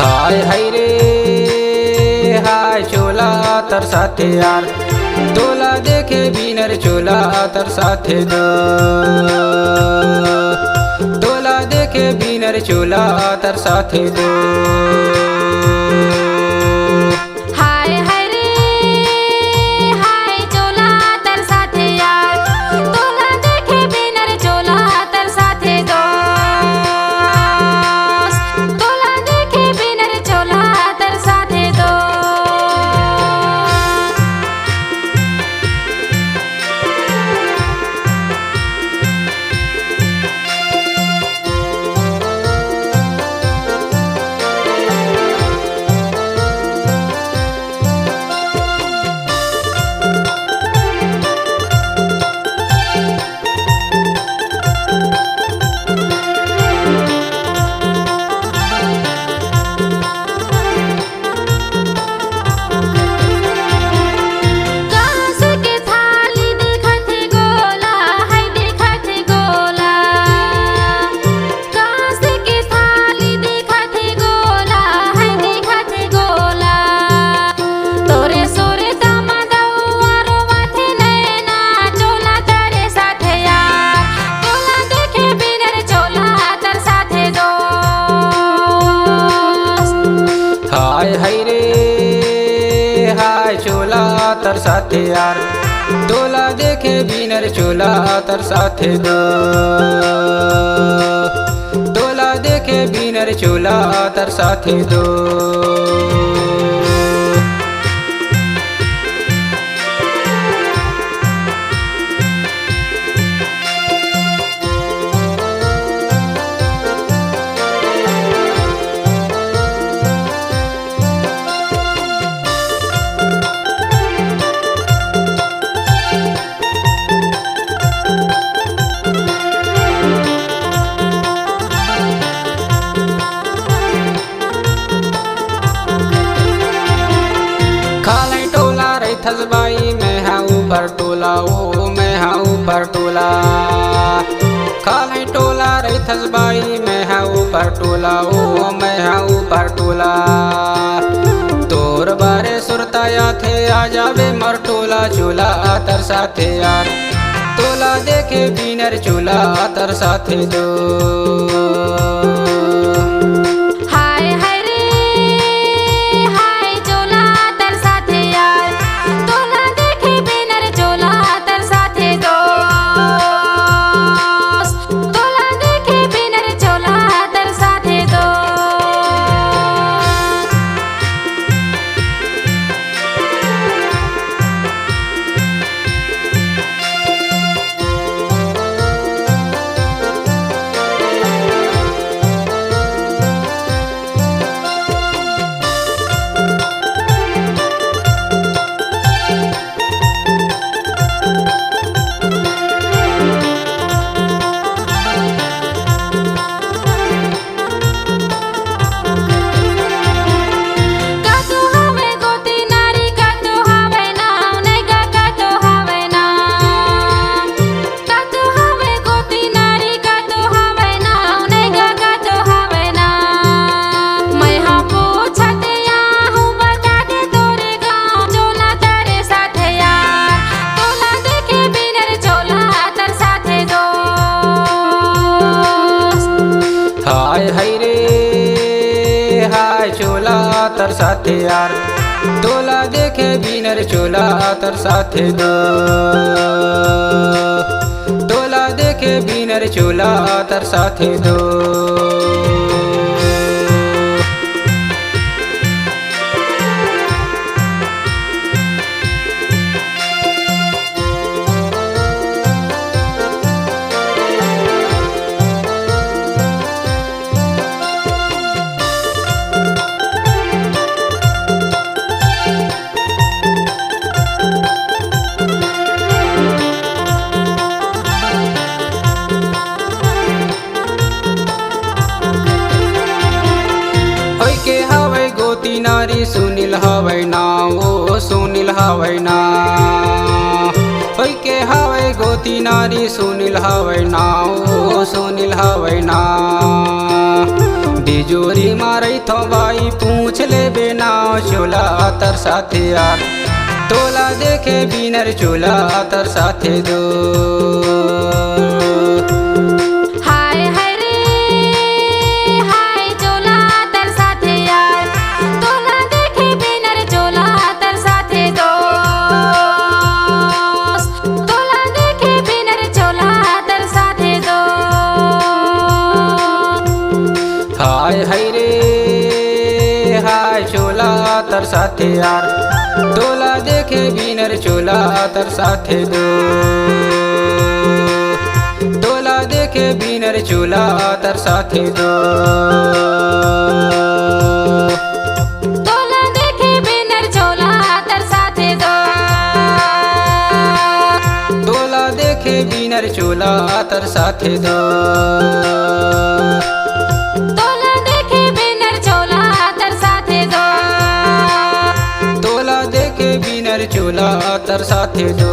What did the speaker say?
हाय हाय रे हाय चोला तर साथे यार तोला देखे बिनर चोला तर साथे द तोला देखे बिनर चोला तर साथे दो हाय हाय रे हाय चोला तर साथे यार तोला देखे बिनर चोला तर साथे दोस्त तोला देखे बिनर चोला तर साथे दो हाय हाय रे हाय चोला तर साथे यार तोला देखे बिनर चोला तर साथे द तोला देखे बिनर चोला तर साथे दो खाले टोला रैथस बाई मैं हाँ ऊपर टोला ओ मैं हाँ ऊपर टोला खाले टोला रैथस बाई मैं हाँ ऊपर टोला ओ मैं हाँ ऊपर टोला तोर बारे सुरताया थे आ जावे मर टोला चोला तर साथे यार तोला देखे बिनर चोला तर साथे दो हाय हाय रे हाय चोला तर साथे यार तोला देखे बिनर चोला तर साथे दोस्त तोला देखे बिनर चोला तर साथे दो हाय हाय रे हाय चोला तर साथे यार तोला देखे बिनर चोला तर साथे द तोला देखे बिनर चोला तर साथे दो नारी सुनील हवै ना ओ सुनील हवै ना ओइ के हवै गोती नारी सुनील हवै ना ओ सुनील हवै ना तिजोरी मारई थो बाई पूछ ले बिना चोला तर साथे यार तोला देखे बिनर चोला तर साथे दो हाय हाय रे हाय चोला तर साथे यार तोला देखे बिनर चोला तर साथे दोस्त तोला देखे बिनर चोला तर साथे दोस्त हाय हाय रे हाय चोला तर साथे यार तोला देखे बिनर चोला तर साथे दो तोला देखे बिनर चोला तर साथे दो तोला देखे बिनर चोला तर साथे दो तोला देखे बिनर चोला तर साथे दो तोला देखे बिनर चोला तर साथे दो तोला देखे बिनर चोला तर साथे दो।